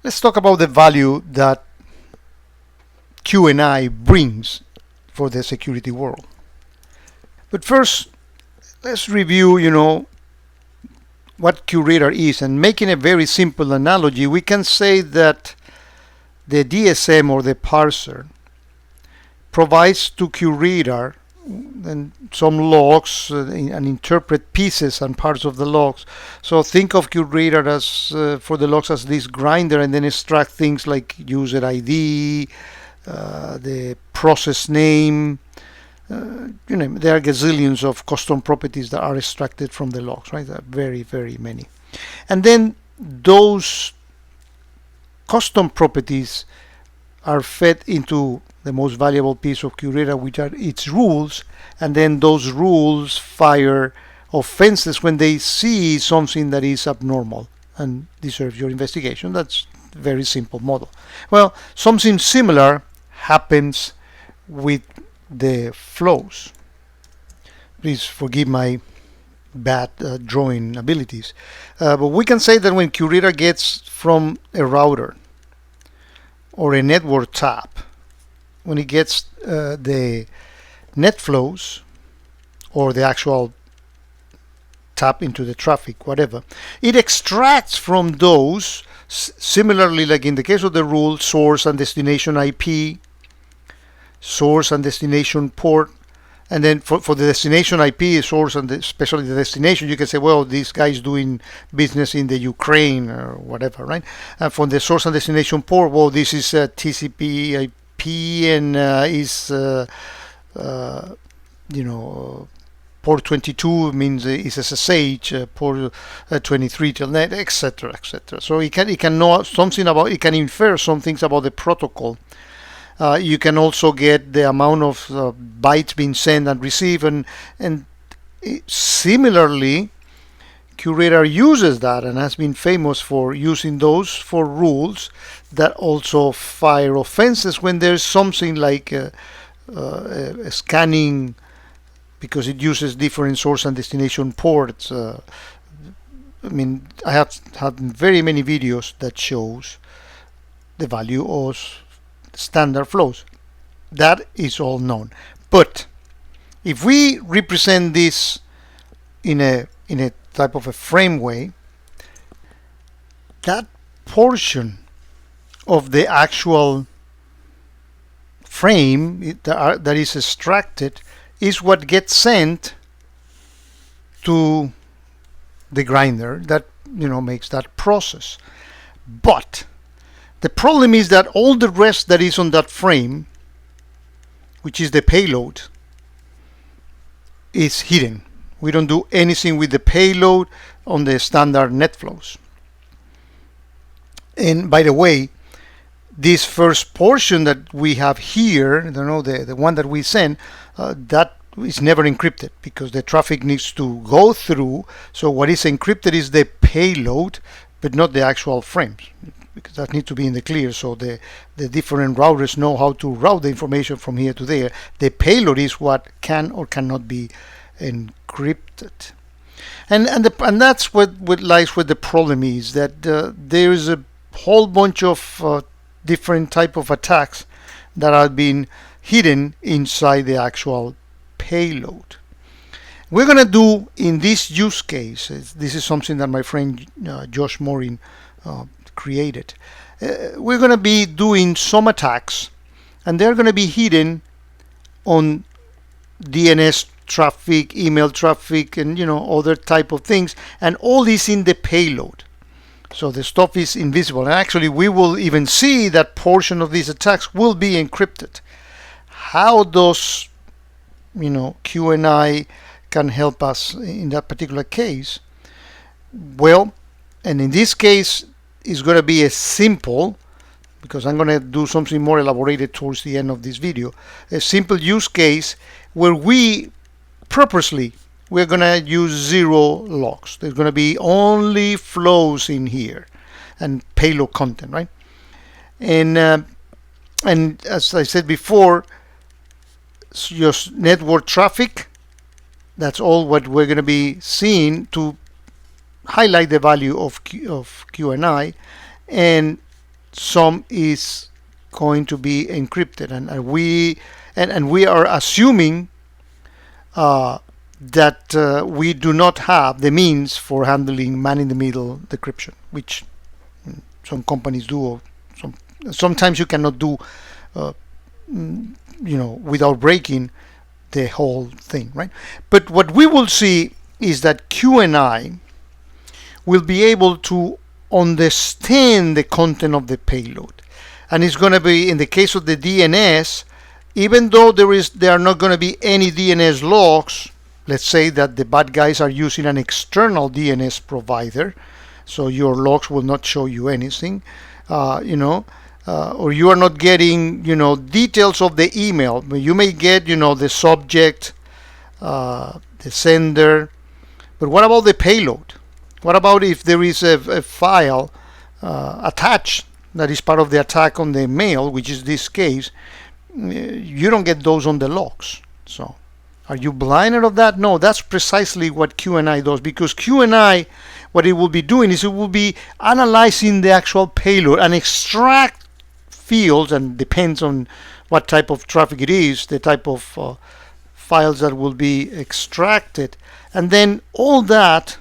Let's talk about the value that QNI brings for the security world. But first, let's review, what QRadar is. And making a very simple analogy, we can say that the DSM, or the parser, provides to QRadar and some logs and interpret pieces and parts of the logs. So think of QRadar as for the logs as this grinder, and then extract things like user ID, the process name. There are gazillions of custom properties that are extracted from the logs, right? There are very, very many. And then those custom properties are fed into the most valuable piece of QRadar, which are its rules, and then those rules fire offenses when they see something that is abnormal and deserves your investigation. That's a very simple model. Well, something similar happens with the flows. Please forgive my bad drawing abilities. But we can say that when QRadar gets from a router or a network tap, when it gets the net flows or the actual tap into the traffic, whatever, it extracts from those, similarly like in the case of the rule, source and destination IP, source and destination port. And then for the destination IP, source, and especially the destination, you can say, well, this guy is doing business in the Ukraine or whatever, right? And for the source and destination port, well, this is TCP IP and is, port 22 means is SSH, port 23 telnet, etc., etc. So it can know something about, it can infer some things about the protocol. You can also get the amount of bytes being sent and received, and similarly, QRadar uses that and has been famous for using those for rules that also fire offenses when there's something like a scanning, because it uses different source and destination ports. I have had very many videos that shows the value of standard flows. That is all known. But if we represent this in a type of a frame way, that portion of the actual frame that is extracted is what gets sent to the grinder that makes that process. But the problem is that all the rest that is on that frame, which is the payload, is hidden. We don't do anything with the payload on the standard net flows. And by the way, this first portion that we have here, the one that we send, that is never encrypted because the traffic needs to go through. So what is encrypted is the payload, but not the actual frames, because that needs to be in the clear, so the different routers know how to route the information from here to there. The payload is what can or cannot be encrypted, and that's what lies where the problem is, that there is a whole bunch of different type of attacks that are being hidden inside the actual payload. We're going to do in this use case, this is something that my friend Josh Morin created. We're going to be doing some attacks, and they're going to be hidden on DNS traffic, email traffic, and other type of things, and all this in the payload. So the stuff is invisible, and actually we will even see that portion of these attacks will be encrypted. How does QNI can help us in that particular case? Well, and in this case, it's going to be a simple, because I'm going to do something more elaborated towards the end of this video, a simple use case where we're going to use 0 logs. There's going to be only flows in here and payload content, right? And as I said before, just network traffic, that's all what we're going to be seeing to highlight the value of QNI. And some is going to be encrypted, and we are assuming that we do not have the means for handling man-in-the-middle decryption, which some companies do, or sometimes you cannot do, without breaking the whole thing, right? But what we will see is that QNI will be able to understand the content of the payload, and it's going to be, in the case of the DNS, even though there are not going to be any DNS logs. Let's say that the bad guys are using an external DNS provider, so your logs will not show you anything, or you are not getting, details of the email. You may get, the subject, the sender, but what about the payload? What about if there is a file attached that is part of the attack on the mail, which is this case? You don't get those on the logs. So are you blinded of that? No, that's precisely what QNI does, because QNI, what it will be doing is it will be analyzing the actual payload and extract fields, and depends on what type of traffic it is, the type of files that will be extracted, and then all that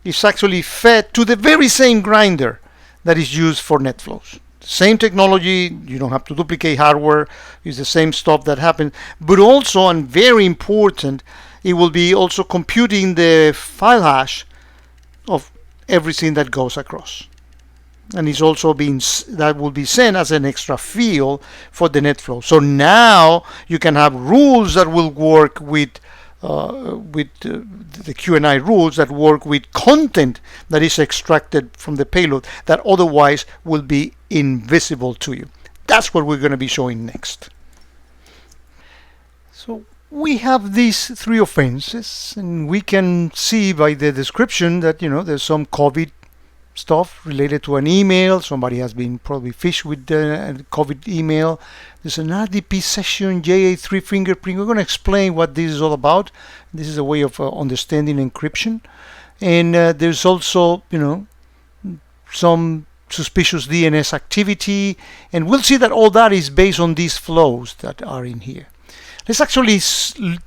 is actually fed to the very same grinder that is used for NetFlows. Same technology, you don't have to duplicate hardware, it's the same stuff that happens, but also, and very important, it will be also computing the file hash of everything that goes across. And it's also that will be sent as an extra field for the NetFlow. So now you can have rules that will work with the QNI rules that work with content that is extracted from the payload that otherwise will be invisible to you. That's what we're going to be showing next. So we have these three offenses, and we can see by the description that there's some COVID stuff related to an email. Somebody has been probably phished with a COVID email. There's an RDP session JA3 fingerprint. We're going to explain what this is all about. This is a way of understanding encryption. And there's also, some suspicious DNS activity. And we'll see that all that is based on these flows that are in here. Let's actually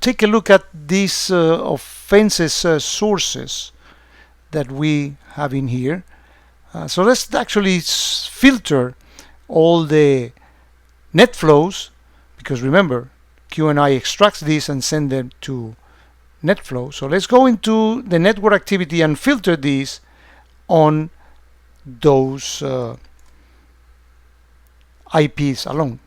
take a look at these offenses sources that we have in here. So let's actually filter all the net flows, because remember, QNI extracts these and send them to NetFlow. So let's go into the network activity and filter these on those IPs alone.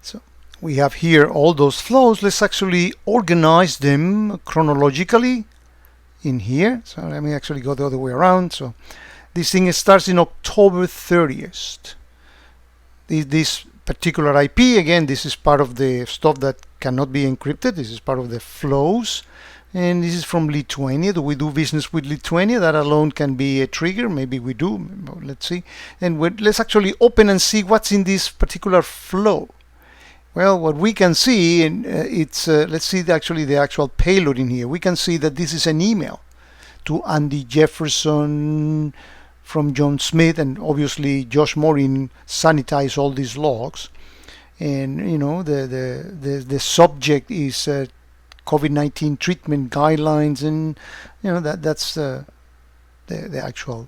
So we have here all those flows. Let's actually organize them chronologically in here. So let me actually go the other way around. So this thing starts in October 30th. This particular IP, again, this is part of the stuff that cannot be encrypted. This is part of the flows. And this is from Lithuania. Do we do business with Lithuania? That alone can be a trigger. Maybe we do. Let's see. And let's actually open and see what's in this particular flow. Well, what we can see, and let's see the actual payload in here. We can see that this is an email to Andy Jefferson from John Smith, and obviously Josh Morin sanitized all these logs. And the subject is COVID-19 treatment guidelines, and that's the actual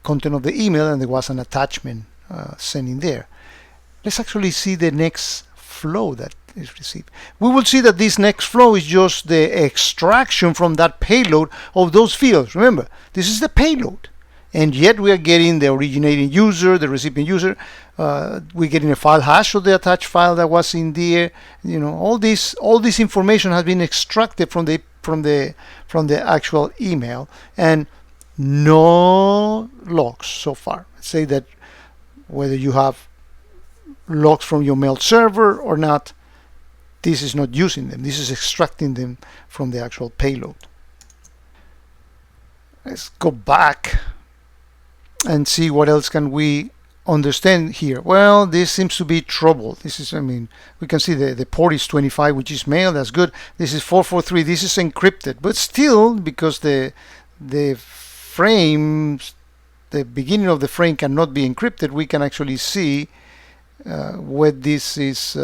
content of the email, and there was an attachment sent in there. Let's actually see the next flow that is received. We will see that this next flow is just the extraction from that payload of those fields. Remember, this is the payload, and yet we are getting the originating user, the recipient user. We're getting a file hash of the attached file that was in there. All this information has been extracted from the actual email, and no logs so far. Let's say that whether you have logs from your mail server or not, this is not using them. This is extracting them from the actual payload. Let's go back and see what else can we understand here. Well, this seems to be trouble. This is, we can see the port is 25, which is mail. That's good. This is 443. This is encrypted, but still, because the frames the beginning of the frame cannot be encrypted, we can actually see where this is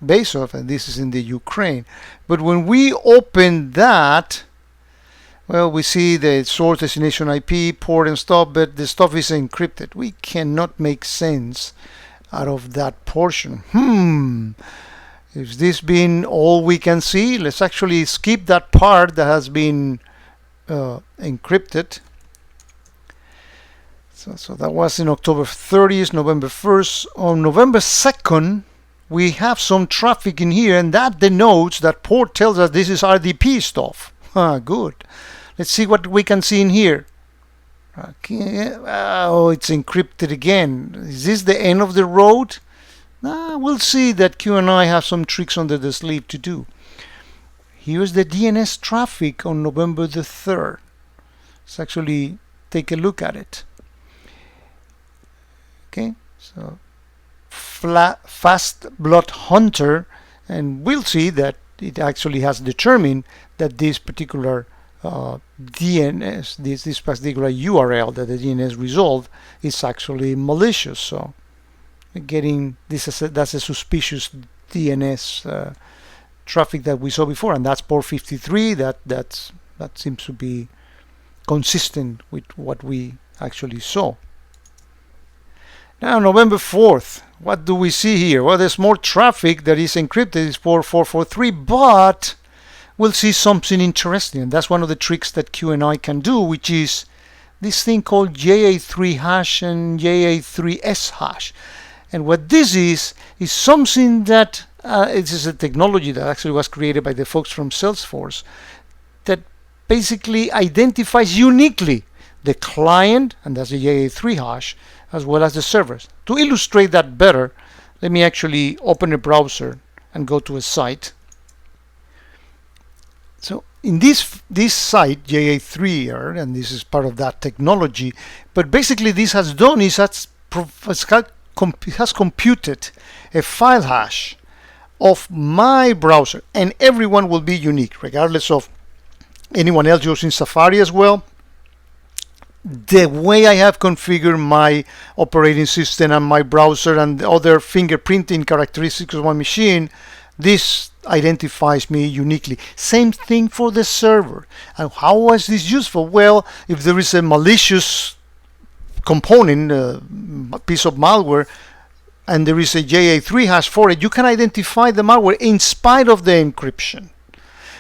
based off, and this is in the Ukraine. But when we open that, well, we see the source, destination IP, port, and stuff, but the stuff is encrypted. We cannot make sense out of that portion. Is this been all we can see? Let's actually skip that part that has been encrypted. So that was in October 30th, November 1st. On November 2nd, we have some traffic in here, and that denotes that port tells us this is RDP stuff. Good. Let's see what we can see in here. Okay. Oh, it's encrypted again. Is this the end of the road? We'll see that QNI has some tricks under the sleeve to do. Here's the DNS traffic on November the 3rd. Let's actually take a look at it. Okay, so Fast Blood Hunter, and we'll see that it actually has determined that this particular DNS, this particular URL that the DNS resolved is actually malicious. So getting this that's a suspicious DNS traffic that we saw before, and that's port 53. That seems to be consistent with what we actually saw. Now, November 4th, what do we see here? Well, there's more traffic that is encrypted. It's port 443, but we'll see something interesting, and that's one of the tricks that QNI can do, which is this thing called JA3 hash and JA3S hash. And what this is something that this is a technology that actually was created by the folks from Salesforce that basically identifies uniquely the client, and that's the JA3 hash, as well as the servers. To illustrate that better, let me actually open a browser and go to a site. So in this site, JA3, and this is part of that technology, but basically this has done is has computed a file hash of my browser, and everyone will be unique, regardless of anyone else using Safari as well. The way I have configured my operating system and my browser and other fingerprinting characteristics of my machine, this identifies me uniquely. Same thing for the server. And how was this useful? Well, if there is a malicious component, a piece of malware, and there is a JA3 hash for it, you can identify the malware in spite of the encryption.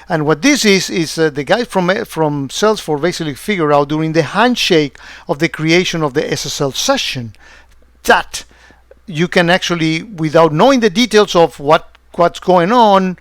And what this is the guy from Salesforce basically figured out during the handshake of the creation of the SSL session that you can actually, without knowing the details of what's going on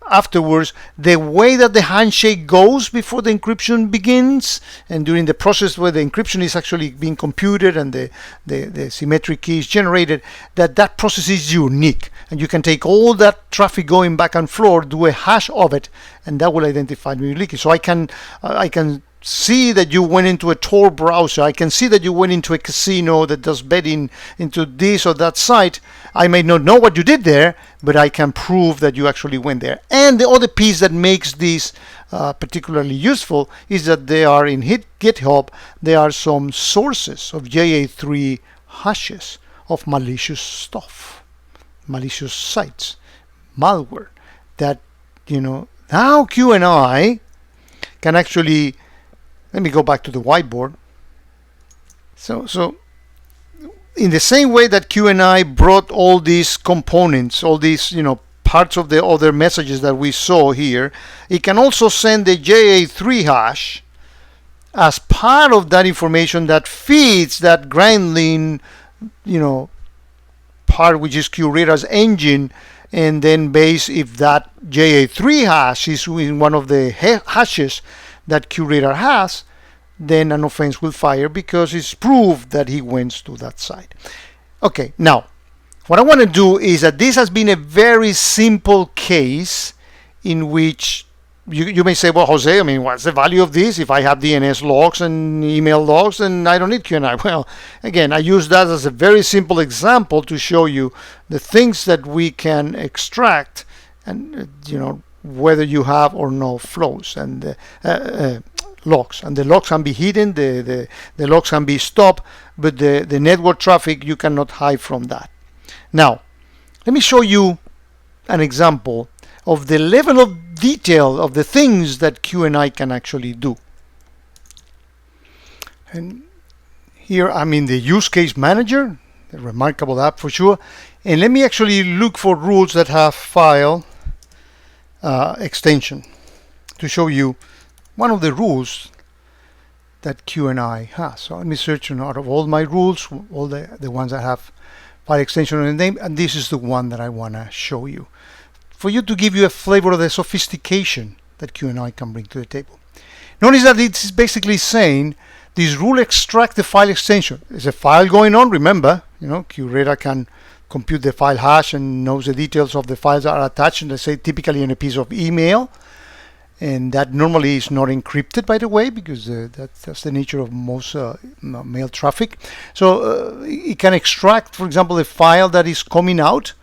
afterwards, the way that the handshake goes before the encryption begins, and during the process where the encryption is actually being computed and the symmetric key is generated, that process is unique, and you can take all that traffic going back and forth, do a hash of it, and that will identify me uniquely. So I can see that you went into a Tor browser. I can see that you went into a casino that does betting into this or that site. I may not know what you did there, but I can prove that you actually went there. And the other piece that makes this particularly useful is that they are in GitHub. There are some sources of JA3 hashes of malicious stuff, malicious sites, malware that, now QNI can actually. Let me go back to the whiteboard. So in the same way that QNI brought all these components, all these parts of the other messages that we saw here, it can also send the JA3 hash as part of that information that feeds that Gremlin, part which is QRadar's engine, and then base if that JA3 hash is in one of the hashes that QRadar has, then an offense will fire because it's proved that he went to that site. Okay, now what I want to do is that this has been a very simple case in which you may say, well, Jose, what's the value of this? If I have DNS logs and email logs, then I don't need QNI. Well, again, I use that as a very simple example to show you the things that we can extract, and whether you have or no flows and logs, and the logs can be hidden, the logs can be stopped, but the network traffic you cannot hide from that. Now, let me show you an example of the level of detail of the things that QNI can actually do. And here I'm in the use case manager, a remarkable app for sure. And let me actually look for rules that have file extension to show you one of the rules that QNI has. So let me search out of all my rules, all the ones that have file extension in the name, and this is the one that I want to show you, for you to give you a flavor of the sophistication that QNI can bring to the table. Notice that it's basically saying this rule extract the file extension. There's a file going on, remember, QRadar can compute the file hash and knows the details of the files that are attached, and let's say typically in a piece of email. And that normally is not encrypted, by the way, because that's the nature of most mail traffic. So it can extract, for example, the file that is coming out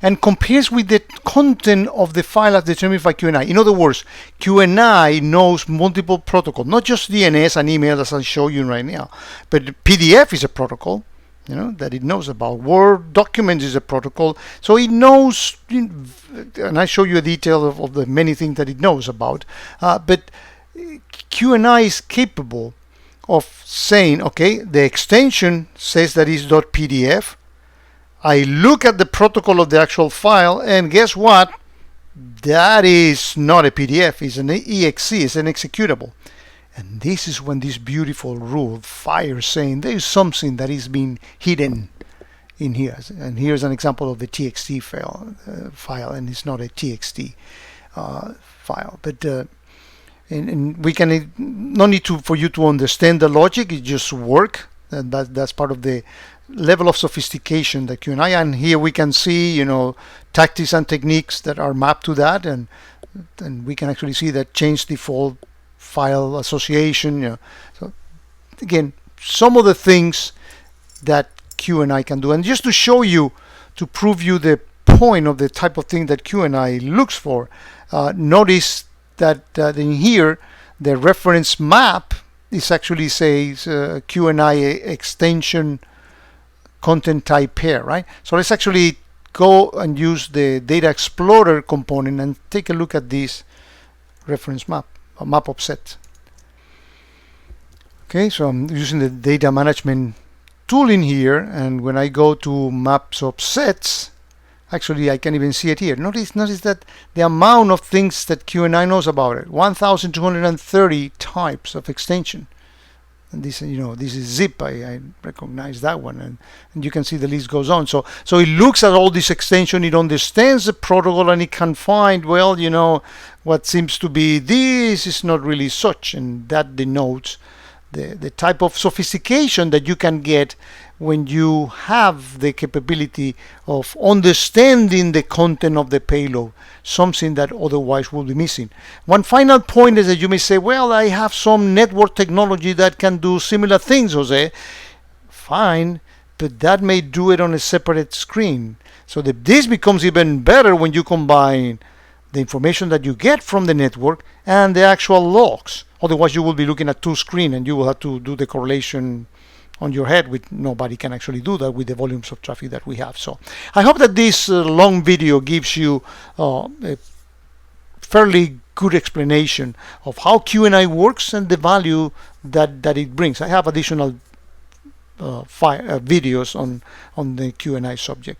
and compares with the content of the file as determined by QNI. In other words, QNI knows multiple protocols, not just DNS and email as I show you right now, but PDF is a protocol, that it knows about. Word documents is a protocol, so it knows, and I show you a detail of the many things that it knows about. But QNI is capable of saying, okay, the extension says that is .pdf. I look at the protocol of the actual file, and guess what? That is not a PDF, it's an exe, it's an executable. And this is when this beautiful rule fires, saying there is something that is being hidden in here. And here's an example of the txt file, and it's not a txt file. But and we can no need for you to understand the logic; it just work, and that's part of the level of sophistication that QNI. And here we can see, tactics and techniques that are mapped to that, and we can actually see that change default file association. So again, some of the things that QNI can do, and just to show you, to prove you the point of the type of thing that QNI looks for, notice that in here the reference map is actually says QNI extension content type pair, right? So let's actually go and use the data explorer component and take a look at this reference map offset. Okay, so I'm using the data management tool in here, and when I go to maps offsets, actually I can even see it here. Notice that the amount of things that QNI knows about it, 1,230 types of extension. And this, this is zip. I recognize that one, and you can see the list goes on. So it looks at all this extension, it understands the protocol, and it can find, well, what seems to be this is not really such, and that denotes the type of sophistication that you can get when you have the capability of understanding the content of the payload, something that otherwise will be missing. One final point is that you may say, well, I have some network technology that can do similar things, Jose. Fine, but that may do it on a separate screen. So this becomes even better when you combine the information that you get from the network and the actual logs. Otherwise, you will be looking at two screens, and you will have to do the correlation on your head, which nobody can actually do that with the volumes of traffic that we have. So I hope that this long video gives you a fairly good explanation of how QNI works and the value that it brings. I have additional videos on the QNI subject.